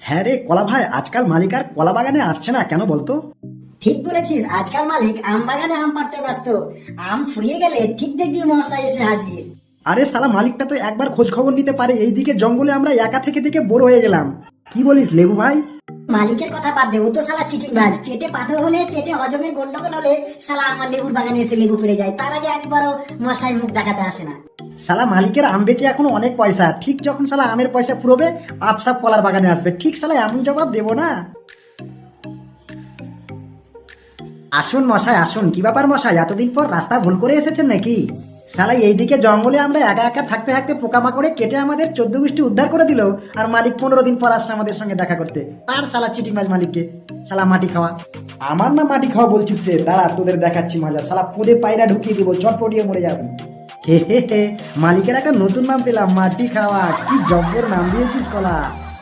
হ্যাঁ রে কলা ভাই, আজকাল মালিক আর কলা বাগানে আসছে না কেন বলতো? ঠিক বলেছিস, আজকাল মালিক আম বাগানে আম পাড়তে ব্যস্ত। আম ফুরিয়ে গেলে ঠিক দেখবি মশাই এসে হাজির। আরে শালা মালিকটা তো একবার খোঁজ খবর নিতে পারে, এইদিকে জঙ্গলে আমরা একা থেকে থেকে বোর হয়ে গেলাম। কি বলিস লেবু ভাই? মালিকের কথা বাদ দে, ও তো শালা চিটিং বাজ। পেটে পাথর হলে, পেটে হজমের গন্ডগোল হলে শালা আমার লেবুর বাগানে এসে লেবু পেড়ে যায়, তার আগে একবারও মশাই মুখ দেখাতে আসে না। শালা মালিকের আম বেচে এখনো অনেক পয়সা, ঠিক যখন শালা আমের পয়সা ফুরোবে আপসাপ কলার বাগানে আসবে। ঠিক শালা এমন জবাব দেবো না। আসুন মশাই আসুন। কি ব্যাপার মশাই, এতদিন পর রাস্তা ভুল করে এসেছেন নাকি? শালা এইদিকে জঙ্গলে আমরা একা একা থাকতে থাকতে পোকামাকড়ে কেটে আমাদের 14 গোষ্ঠী উদ্ধার করে দিল, আর মালিক 15 দিন পর আসছে আমাদের সঙ্গে দেখা করতে। আর শালা চিটিংবাজ মালিককে শালা মাটি খাওয়া। আমার না মাটি খাওয়া বলছিস রে, দাঁড়া তোদের দেখাচ্ছি মজা। শালা পোদে পায়রা ঢুকিয়ে দিব, চটপটিয়ে মরে যাবি। হে হে হে, মালিকের একটা নতুন নাম পেলাম, মাটি খাওয়া। কি জব্বর নাম দিয়েছিস কলা।